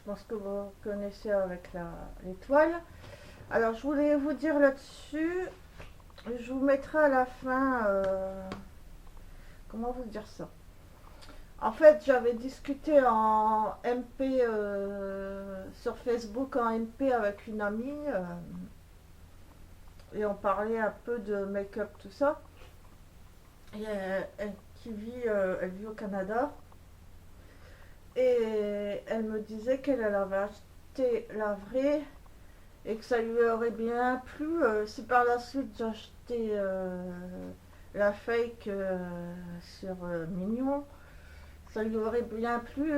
pense que vous connaissez avec l'étoile. Alors, je voulais vous dire là-dessus, je vous mettrai à la fin, comment vous dire ça? En fait, j'avais discuté en MP sur Facebook en MP avec une amie et on parlait un peu de make-up, tout ça. Et elle vit au Canada et elle me disait qu'elle avait acheté la vraie et que ça lui aurait bien plu si par la suite j'achetais la fake sur Mignon, ça lui aurait bien plu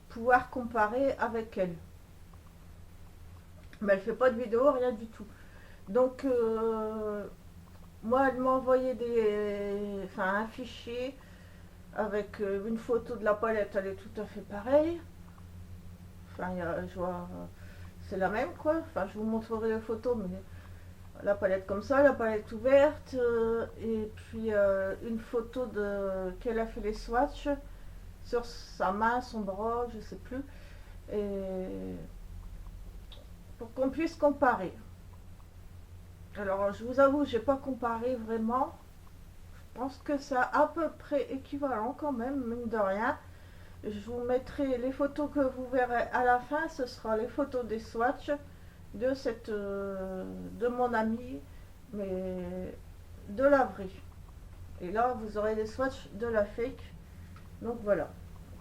pouvoir comparer avec elle. Mais elle fait pas de vidéo, rien du tout. Donc moi elle m'a envoyé un fichier avec une photo de la palette, elle est tout à fait pareille. Je vois, c'est la même quoi. Enfin, je vous montrerai les photos, mais la palette comme ça, la palette ouverte, et puis une photo de qu'elle a fait les swatchs sur sa main, son bras, je sais plus, et pour qu'on puisse comparer. Alors, je vous avoue, j'ai pas comparé vraiment. Je pense que c'est à peu près équivalent quand même, mine de rien. Je vous mettrai les photos que vous verrez à la fin, ce sera les photos des swatchs de mon amie, mais de la vraie. Et là, vous aurez les swatchs de la fake. Donc voilà.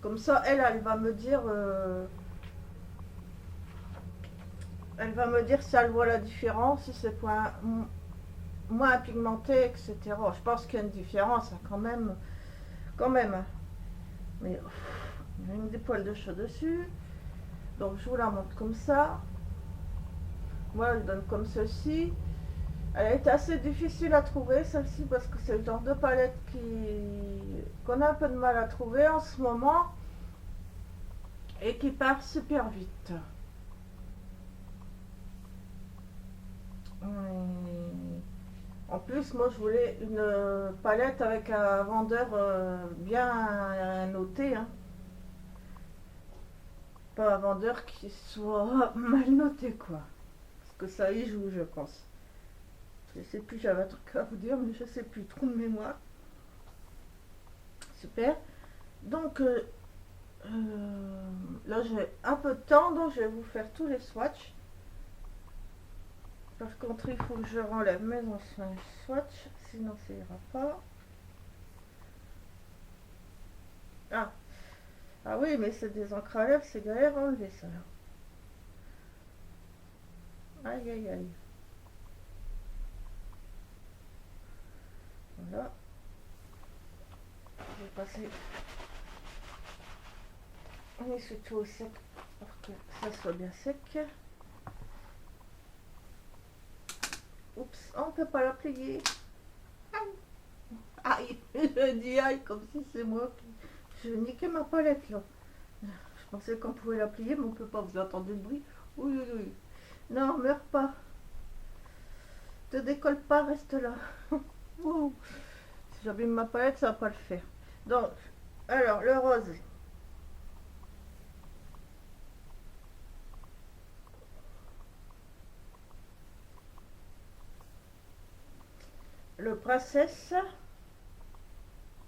Comme ça, elle va me dire, si elle voit la différence, si c'est moins pigmenté, etc. Je pense qu'il y a une différence hein, quand même. Mais il y a même des poils de chat dessus. Donc je vous la montre comme ça. Moi, je donne comme ceci. Elle a été assez difficile à trouver celle-ci parce que c'est le genre de palette qu'on a un peu de mal à trouver en ce moment et qui part super vite. En plus, moi je voulais une palette avec un vendeur bien noté, hein. Pas un vendeur qui soit mal noté quoi. Parce que ça y joue, je pense. Je sais plus, j'avais un truc à vous dire, mais je sais plus, trou de mémoire. Super. Donc là j'ai un peu de temps, donc je vais vous faire tous les swatchs. Par contre, il faut que je renlève mes anciens swatchs, sinon ça ira pas. Ah, ah oui, mais c'est des encres à lèvres, c'est galère à enlever ça. Aïe aïe aïe. Voilà. Je vais passer un essuie-tout au sec pour que ça soit bien sec. Oups, on peut pas la plier. Aïe, je dis aïe comme si c'est moi qui... Je vais niquer ma palette là. Je pensais qu'on pouvait la plier, mais on peut pas. Vous entendez le bruit? Oui, oui, oui. Non, meurs pas. Te décolle pas, reste là. Si j'abîme ma palette, ça va pas le faire. Donc, alors, le rose. Le princesse.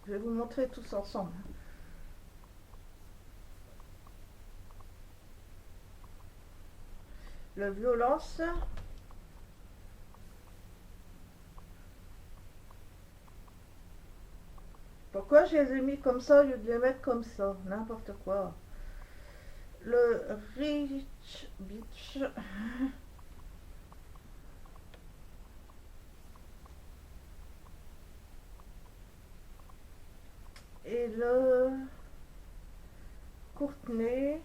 Je vais vous montrer tous ensemble. Le violence. Pourquoi je les ai mis comme ça au lieu de les mettre comme ça? N'importe quoi. Le Rich Beach. Et le Courtenay.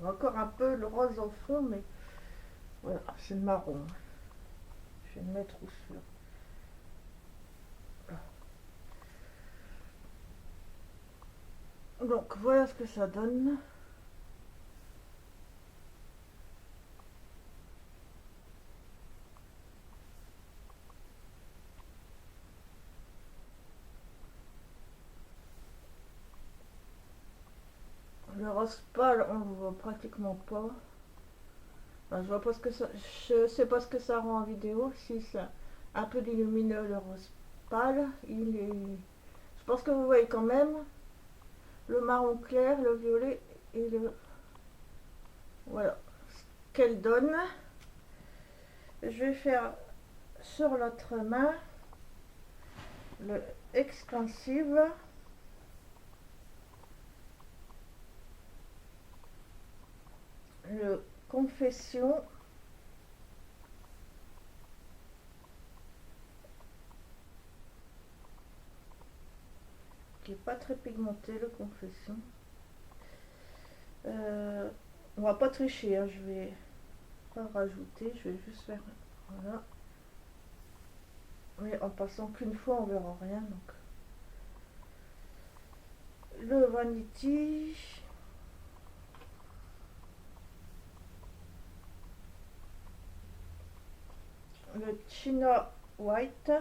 Encore un peu le rose au fond, mais voilà, c'est le marron. Je vais le mettre où sur. Donc voilà ce que ça donne. Le rose pâle, on le voit pratiquement pas. Enfin, je vois pas ce que ça. Je sais pas ce que ça rend en vidéo. Si ça un peu lumineux le rose pâle, il est. Je pense que vous voyez quand même le marron clair, le violet et le. Voilà ce qu'elle donne. Je vais faire sur l'autre main le expansive. Le confession. Qui est pas très pigmenté, le confession. On va pas tricher, hein, je vais pas rajouter, je vais juste faire. Voilà. Mais en passant qu'une fois, on verra rien. Donc. Le Vanity. Le China White.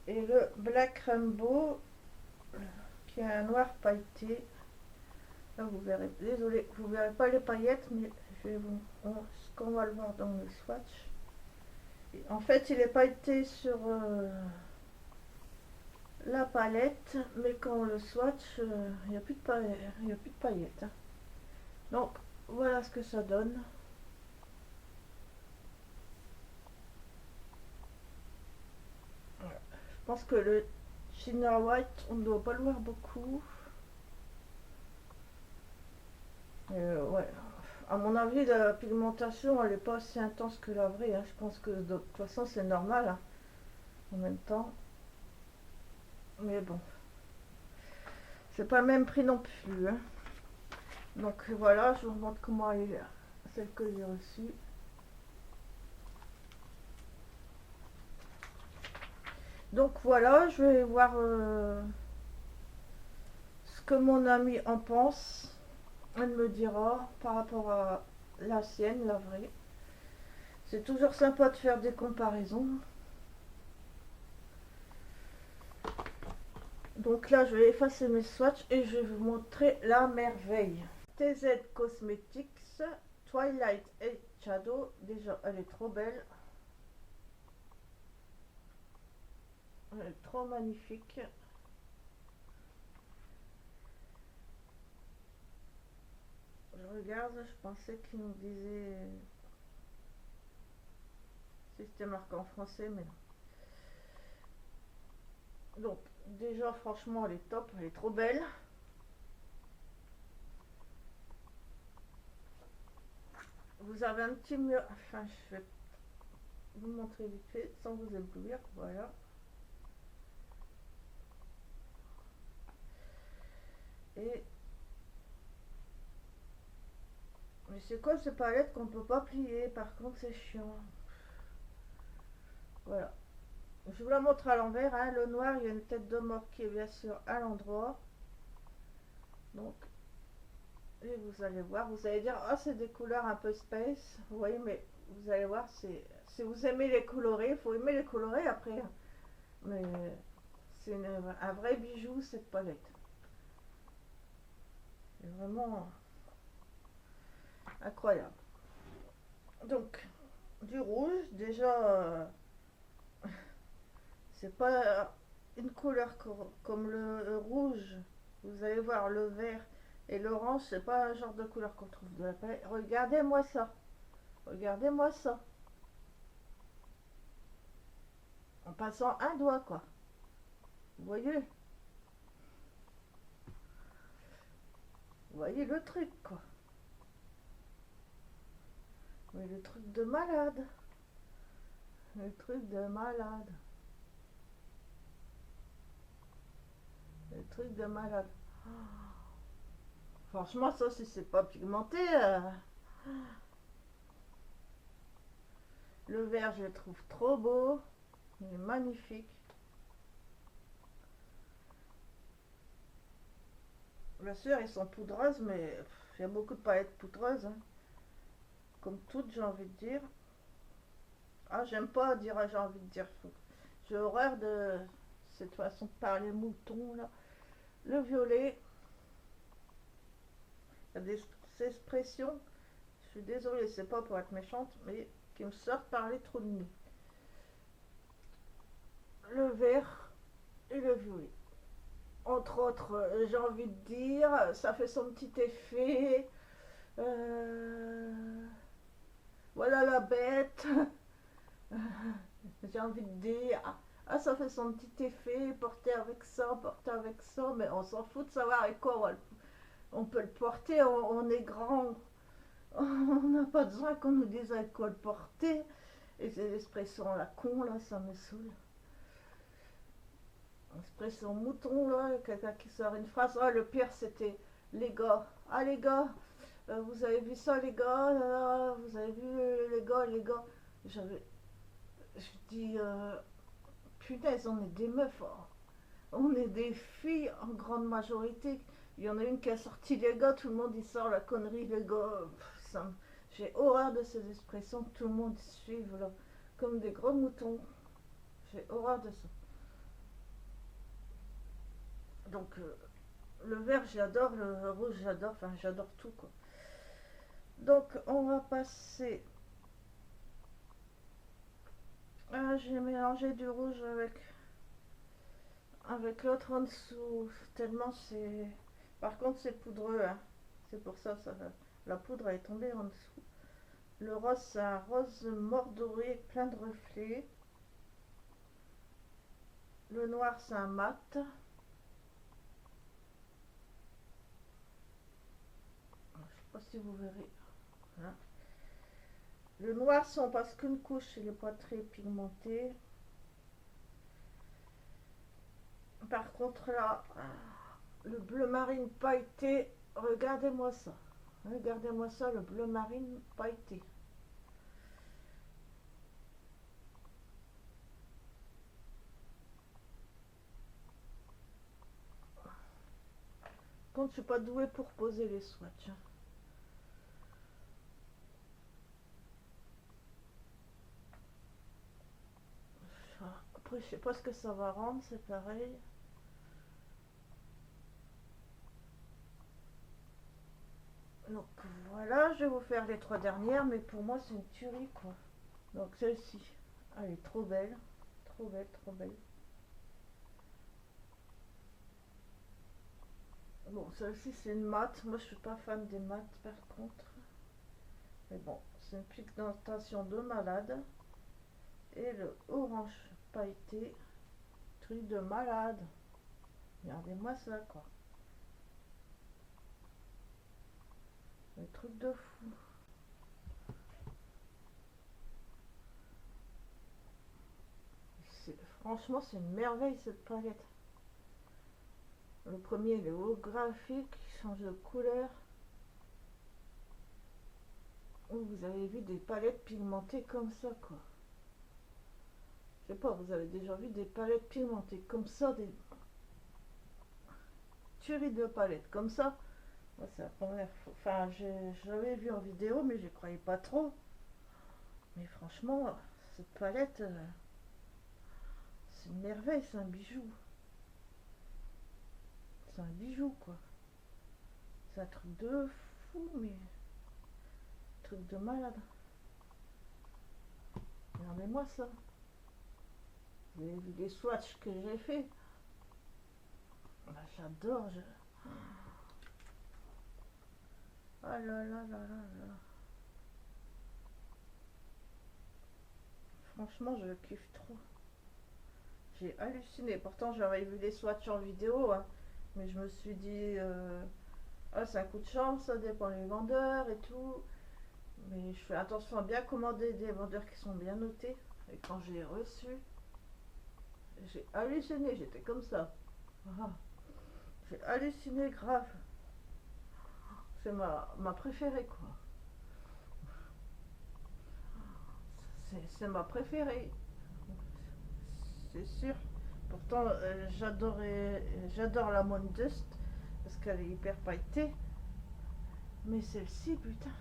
Et le Black Rainbow, qui est un noir pailleté. Là, vous verrez, désolé, vous verrez pas les paillettes, mais je vais vous, ce qu'on va le voir dans le swatch. Et en fait, il est pailleté sur la palette, mais quand on le swatch, il n'y a plus de paillettes. Hein. Donc, voilà ce que ça donne. Voilà. Je pense que le China White, on ne doit pas le voir beaucoup. Ouais. À mon avis, la pigmentation, elle n'est pas aussi intense que la vraie. Hein. Je pense que de toute façon, c'est normal. Hein, en même temps. Mais bon. C'est pas le même prix non plus. Hein. Donc voilà, je vous montre comment elle est celle que j'ai reçue. Donc voilà, je vais voir ce que mon ami en pense. Elle me dira par rapport à la sienne, la vraie. C'est toujours sympa de faire des comparaisons. Donc là, je vais effacer mes swatchs et je vais vous montrer la merveille. TZ Cosmetics Twilight et Shadow. Déjà, elle est trop belle. Elle est trop magnifique. Je regarde, je pensais qu'il nous disait si c'était marqué en français, mais non. Donc, déjà, franchement, elle est top, elle est trop belle. Vous avez un petit mur, enfin, je vais vous montrer vite fait sans vous éblouir, voilà. Et mais c'est quoi ces palettes qu'on peut pas plier? Par contre, c'est chiant. Voilà. Je vous la montre à l'envers. Hein. Le noir, il y a une tête de mort qui est bien sûr à l'endroit. Donc, et vous allez voir, vous allez dire, ah, c'est des couleurs un peu space. Vous voyez, mais vous allez voir, si vous aimez les colorés, il faut aimer les colorés après. Mais c'est un vrai bijou cette palette. C'est vraiment incroyable. Donc, du rouge, déjà, c'est pas une couleur comme le rouge. Vous allez voir, le vert et l'orange, c'est pas un genre de couleur qu'on trouve de la palette. Regardez-moi ça. Regardez-moi ça. En passant un doigt, quoi. Vous voyez? Vous voyez le truc, quoi. Mais le truc de malade. Le truc de malade. Le truc de malade. Franchement, ça, si c'est pas pigmenté. Le vert, je le trouve trop beau. Il est magnifique. Bien sûr, ils sont poudreuses, mais il y a beaucoup de palettes poudreuses. Hein. Comme toutes, j'ai envie de dire. Ah, j'aime pas dire j'ai envie de dire. J'ai horreur de cette façon de parler mouton là. Le violet, il y a des expressions, je suis désolée, c'est pas pour être méchante, mais qui me sortent par les trous de nez. Le vert et le violet. Entre autres, j'ai envie de dire, ça fait son petit effet. Euh, voilà la bête. J'ai envie de dire, ah, ça fait son petit effet, porter avec ça, mais on s'en fout de savoir avec quoi on peut le porter, on est grand, on n'a pas besoin qu'on nous dise avec quoi le porter. Et ces expressions la con, là, ça me saoule. Expression mouton, là, quelqu'un qui sort une phrase, ah, le pire c'était les gars, ah les gars, vous avez vu ça les gars, vous avez vu les gars, j'avais, je dis, punaise, on est des meufs, hein. On est des filles en grande majorité. Il y en a une qui a sorti les gars, tout le monde y sort la connerie, les gars. J'ai horreur de ces expressions que tout le monde suive là, comme des gros moutons. J'ai horreur de ça. Donc le vert j'adore, le rouge j'adore, enfin j'adore tout quoi. Donc on va passer. Ah, j'ai mélangé du rouge avec l'autre en dessous, tellement c'est. Par contre, c'est poudreux, hein. C'est pour ça, la poudre est tombée en dessous. Le rose, c'est un rose mordoré avec plein de reflets. Le noir, c'est un mat. Je sais pas si vous verrez. Voilà. Le noir, si on passe qu'une couche, il n'est pas très pigmenté. Par contre, là, le bleu marine pailleté, regardez-moi ça. Regardez-moi ça, le bleu marine pailleté. Quand je suis pas douée pour poser les swatchs. Après, je sais pas ce que ça va rendre, c'est pareil. Donc voilà, je vais vous faire les trois dernières, mais pour moi c'est une tuerie quoi. Donc celle-ci, elle est trop belle, trop belle, trop belle. Bon, celle-ci c'est une mat, moi je suis pas fan des mats par contre. Mais bon, c'est une pigmentation de malade. Et le orange pailleté, truc de malade. Regardez-moi ça quoi. Le truc de fou. Franchement, c'est une merveille cette palette. Le premier, il est holographique, il change de couleur. Oh, vous avez vu des palettes pigmentées comme ça, quoi. Je sais pas, vous avez déjà vu des palettes pigmentées comme ça, des tueries de palettes comme ça. Moi, c'est la première fois. Enfin, j'avais vu en vidéo, mais je croyais pas trop. Mais franchement, cette palette, c'est une merveille, c'est un bijou. C'est un bijou, quoi. C'est un truc de fou, mais un truc de malade. Regardez-moi ça. Vous avez vu les swatchs que j'ai fait. Bah, j'adore. Oh là là là là là. Franchement, je kiffe trop. J'ai halluciné. Pourtant, j'avais vu les swatchs en vidéo, hein. Mais je me suis dit, ah, c'est un coup de chance, ça dépend des vendeurs et tout. Mais je fais attention à bien commander des vendeurs qui sont bien notés. Et quand j'ai reçu, j'ai halluciné. J'étais comme ça. Ah, j'ai halluciné grave. C'est ma préférée, quoi. C'est ma préférée. C'est sûr. Pourtant, j'adore la Moon Dust parce qu'elle est hyper pailletée. Mais celle-ci, putain,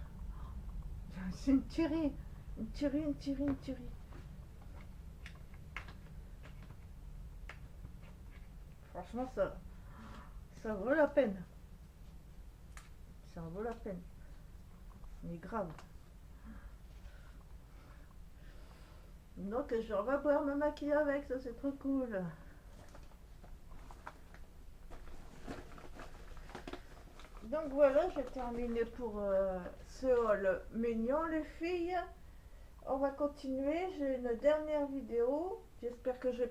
c'est une tuerie. Une tuerie, une tuerie, une tuerie. Franchement, ça vaut la peine. Ça en vaut la peine. Mais grave. Donc, je vais pouvoir me maquiller avec, ça c'est trop cool. Donc voilà, j'ai terminé pour ce haul mignon les filles. On va continuer, j'ai une dernière vidéo. J'espère que je vais...